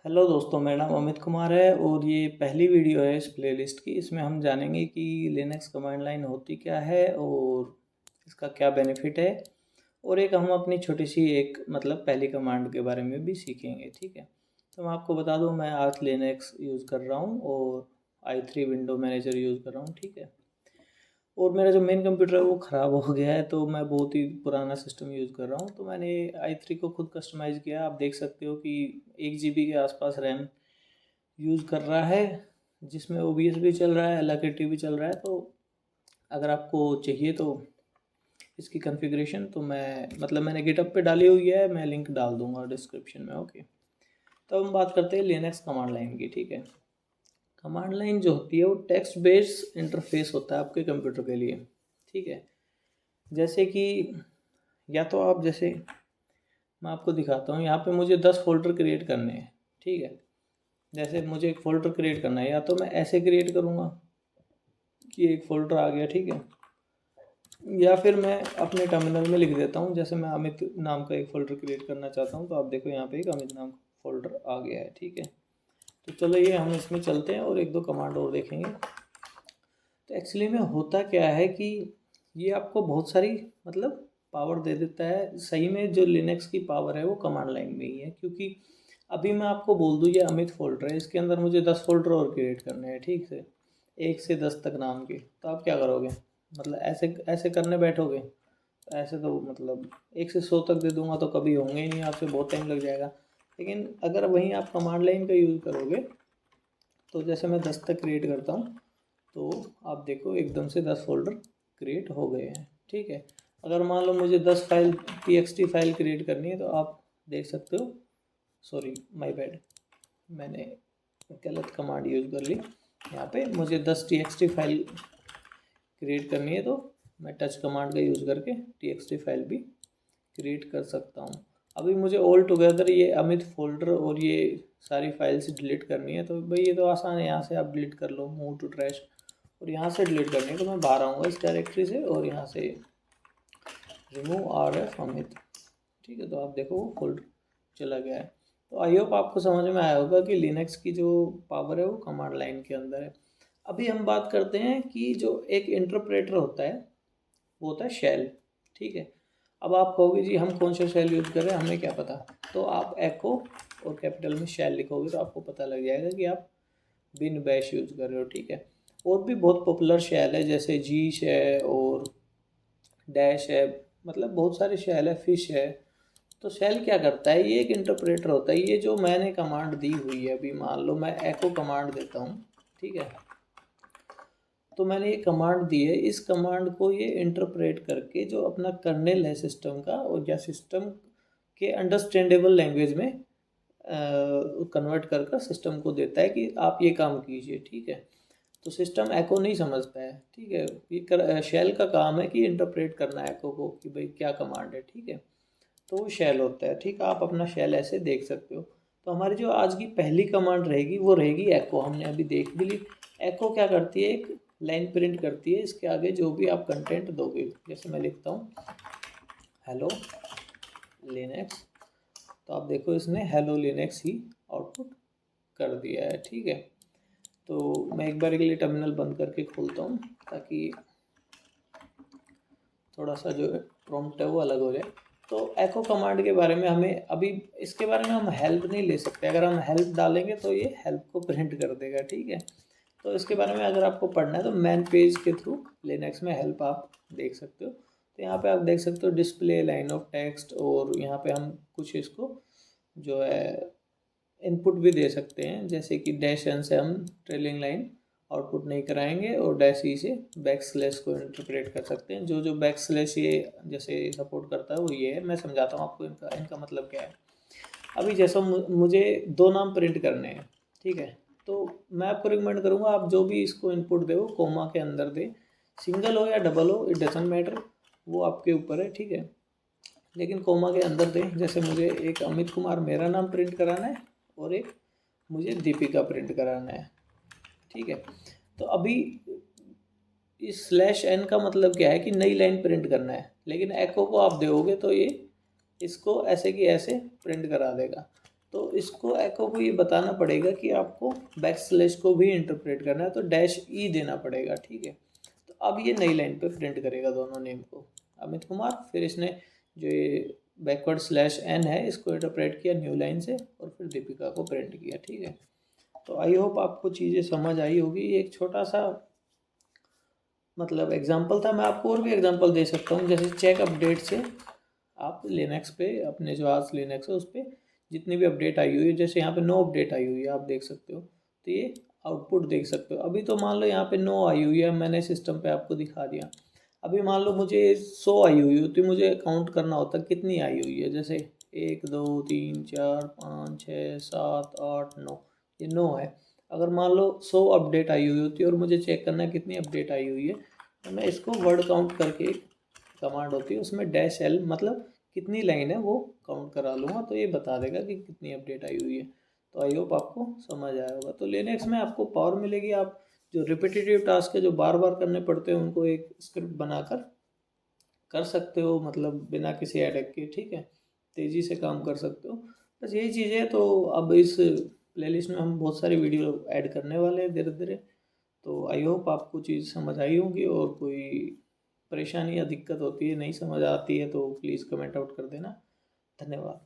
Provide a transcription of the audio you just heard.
Hello दोस्तों, मेरा नाम अमित कुमार है और ये पहली वीडियो है इस प्लेलिस्ट की। इसमें हम जानेंगे कि लिनक्स कमांड लाइन होती क्या है और इसका क्या बेनिफिट है, और एक हम अपनी छोटी सी एक पहली कमांड के बारे में भी सीखेंगे। ठीक है, तो मैं आपको बता दूं, मैं आर्च लिनक्स यूज़ कर रहा हूँ और i3 विंडो मैनेजर यूज़ कर रहा हूँ। ठीक है, और मेरा जो मेन कंप्यूटर है वो ख़राब हो गया है, तो मैं बहुत ही पुराना सिस्टम यूज़ कर रहा हूँ। तो मैंने i3 को खुद कस्टमाइज़ किया। आप देख सकते हो कि 1 GB के आसपास रैम यूज़ कर रहा है, जिसमें OBS भी चल रहा है, एलाक्रिटी भी चल रहा है। तो अगर आपको चाहिए तो इसकी कॉन्फ़िगरेशन तो मैंने गिटहब पे डाली हुई है, मैं लिंक डाल दूंगा डिस्क्रिप्शन में। ओके, तो हम बात करते हैं लिनक्स कमांड लाइन की। ठीक है, कमांड लाइन जो होती है वो टेक्स्ट बेस्ड इंटरफेस होता है आपके कंप्यूटर के लिए। ठीक है, जैसे कि या तो आप जैसे मैं आपको दिखाता हूँ, यहाँ पे मुझे 10 फोल्डर क्रिएट करने हैं। ठीक है, जैसे मुझे एक फ़ोल्डर क्रिएट करना है, या तो मैं ऐसे क्रिएट करूँगा कि एक फ़ोल्डर आ गया। ठीक है, या फिर मैं अपने टर्मिनल में लिख देता हूँ, जैसे मैं अमित नाम का एक फ़ोल्डर क्रिएट करना चाहता हूँ, तो आप देखो यहाँ पे एक अमित नाम का फ़ोल्डर आ गया है। ठीक है, तो चलो ये हम इसमें चलते हैं और एक दो कमांड और देखेंगे। तो एक्चुअली में होता क्या है कि ये आपको बहुत सारी पावर दे देता है। सही में जो लिनक्स की पावर है वो कमांड लाइन में ही है, क्योंकि अभी मैं आपको बोल दूँ ये अमित फ़ोल्डर है, इसके अंदर मुझे 10 फ़ोल्डर और क्रिएट करने हैं। ठीक से 1 से 10 तक नाम के, तो आप क्या करोगे? ऐसे ऐसे करने बैठोगे, ऐसे तो 1 से 100 तक दे दूंगा तो कभी होंगे ही नहीं, आपसे बहुत टाइम लग जाएगा। लेकिन अगर वहीं आप कमांड लाइन का यूज़ करोगे, तो जैसे मैं 10 तक क्रिएट करता हूँ, तो आप देखो एकदम से 10 फोल्डर क्रिएट हो गए हैं। ठीक है, अगर मान लो मुझे 10 फाइल txt फाइल क्रिएट करनी है, तो आप देख सकते हो, सॉरी माय बैड, मैंने गलत कमांड यूज़ कर ली। यहाँ पे मुझे 10 txt फाइल क्रिएट करनी है, तो मैं टच कमांड का यूज़ करके txt फाइल भी क्रिएट कर सकता हूँ। अभी मुझे ऑल टुगेदर ये अमित फोल्डर और ये सारी फाइल्स डिलीट करनी है, तो भाई ये तो आसान है, यहाँ से आप डिलीट कर लो, मूव टू ट्रैश, और यहाँ से डिलीट करनी है तो मैं बाहर आऊँगा इस डायरेक्टरी से और यहाँ से रिमूव RF अमित। ठीक है, तो आप देखो वो फोल्डर चला गया है। तो आई होप आपको समझ में आया होगा कि लिनक्स की जो पावर है वो कमांड लाइन के अंदर है। अभी हम बात करते हैं कि जो एक इंटरप्रेटर होता है वो होता है शेल। ठीक है, अब आप कहोगे जी हम कौन सा शेल यूज़ कर रहे हैं, हमें क्या पता। तो आप एको और कैपिटल में शेल लिखोगे तो आपको पता लग जाएगा कि आप बिन बैश यूज़ कर रहे हो। ठीक है, और भी बहुत पॉपुलर शेल है, जैसे जीश है और डैश है, बहुत सारे शेल है, फिश है। तो शेल क्या करता है, ये एक इंटरप्रेटर होता है। ये जो मैंने कमांड दी हुई है, अभी मान लो मैं एको कमांड देता हूँ। ठीक है, तो मैंने ये कमांड दी है, इस कमांड को ये इंटरप्रेट करके जो अपना कर्नेल है सिस्टम का, और या सिस्टम के अंडरस्टैंडेबल लैंग्वेज में कन्वर्ट कर कर सिस्टम को देता है कि आप ये काम कीजिए। ठीक है, तो सिस्टम एको नहीं समझता है। ठीक है, ये शेल का काम है कि इंटरप्रेट करना है एको को कि भाई क्या कमांड है। ठीक है, तो वो शेल होता है। ठीक है, आप अपना शेल ऐसे देख सकते हो। तो हमारी जो आज की पहली कमांड रहेगी वो रहेगी एको। हमने अभी देख भी ली, एको क्या करती है, एक लाइन प्रिंट करती है, इसके आगे जो भी आप कंटेंट दोगे। जैसे मैं लिखता हूँ हेलो लिनक्स, तो आप देखो इसने हेलो लिनक्स ही आउटपुट कर दिया है। ठीक है, तो मैं एक बार के लिए टर्मिनल बंद करके खोलता हूँ ताकि थोड़ा सा जो प्रॉम्प्ट है वो अलग हो जाए। तो एको कमांड के बारे में हमें अभी इसके बारे में हम हेल्प नहीं ले सकते। अगर हम हेल्प डालेंगे तो ये हेल्प को प्रिंट कर देगा। ठीक है, तो इसके बारे में अगर आपको पढ़ना है तो मैन पेज के थ्रू लिनक्स में हेल्प आप देख सकते हो। तो यहाँ पे आप देख सकते हो डिस्प्ले लाइन ऑफ टेक्स्ट, और यहाँ पे हम कुछ इसको जो है इनपुट भी दे सकते हैं, जैसे कि डैश एन से हम ट्रेलिंग लाइन आउटपुट नहीं कराएंगे, और डैश ई से बैक स्लैश को इंटरप्रेट कर सकते हैं। जो जो बैक स्लैश ये जैसे सपोर्ट करता है वो ये है। मैं समझाता हूँ आपको इनका इनका मतलब क्या है। अभी जैसा मुझे दो नाम प्रिंट करने हैं। ठीक है, तो मैं आपको रिकमेंड करूँगा आप जो भी इसको इनपुट दे वो कोमा के अंदर दे, सिंगल हो या डबल हो इट डजंट मैटर, वो आपके ऊपर है। ठीक है, लेकिन कोमा के अंदर दें। जैसे मुझे एक अमित कुमार मेरा नाम प्रिंट कराना है और एक मुझे दीपिका प्रिंट कराना है। ठीक है, तो अभी इस स्लैश एन का मतलब क्या है कि नई लाइन प्रिंट करना है, लेकिन एको को आप दोगे तो ये इसको ऐसे की ऐसे प्रिंट करा देगा। तो इसको एको को ये बताना पड़ेगा कि आपको बैकस्लैश को भी इंटरप्रेट करना है, तो डैश ई देना पड़ेगा, ठीक है। तो अब ये नई लाइन पे प्रिंट करेगा दोनों नेम को, अमित कुमार, फिर इसने जो ये बैकवर्ड स्लैश एन है इसको इंटरप्रेट किया न्यू लाइन से, और फिर दीपिका को प्रिंट किया, ठीक है। तो आई होप आपको चीज़ें समझ आई होगी। ये एक छोटा सा मतलब एग्जांपल था। मैं आपको और भी एग्जांपल दे सकता हूँ, जैसे चेक अपडेट से आप लिनक्स पे अपने जो आज लिनक्स है उस पर जितनी भी अपडेट आई हुई है, जैसे यहाँ पे नो अपडेट आई हुई है आप देख सकते हो, तो ये आउटपुट देख सकते हो। अभी तो मान लो यहाँ पे नो आई हुई है, मैंने सिस्टम पे आपको दिखा दिया। अभी मान लो मुझे 100 आई हुई होती, मुझे काउंट करना होता कितनी आई हुई है, जैसे 1 2 3 4 5 6 7 8 9, ये 9 है। अगर मान लो 100 अपडेट आई हुई होती है और मुझे चेक करना है कितनी अपडेट आई हुई है, तो मैं इसको वर्ड काउंट करके कमांड होती है उसमें डैश एल, मतलब कितनी लाइन है वो काउंट करा लूँगा, तो ये बता देगा कि कितनी अपडेट आई हुई है। तो आई होप आपको समझ आया होगा। तो लिनक्स में आपको पावर मिलेगी, आप जो रिपीटेटिव टास्क है जो बार बार करने पड़ते हैं उनको एक स्क्रिप्ट बनाकर कर सकते हो, मतलब बिना किसी अटैक के, ठीक है, तेज़ी से काम कर सकते हो। बस यही चीज़ है। तो अब इस प्लेलिस्ट में हम बहुत सारी वीडियो ऐड करने वाले हैं धीरे धीरे। तो आई होप आपको चीज़ समझ आई होगी, और कोई परेशानी या दिक्कत होती है, नहीं समझ आती है, तो प्लीज़ कमेंट आउट कर देना। धन्यवाद।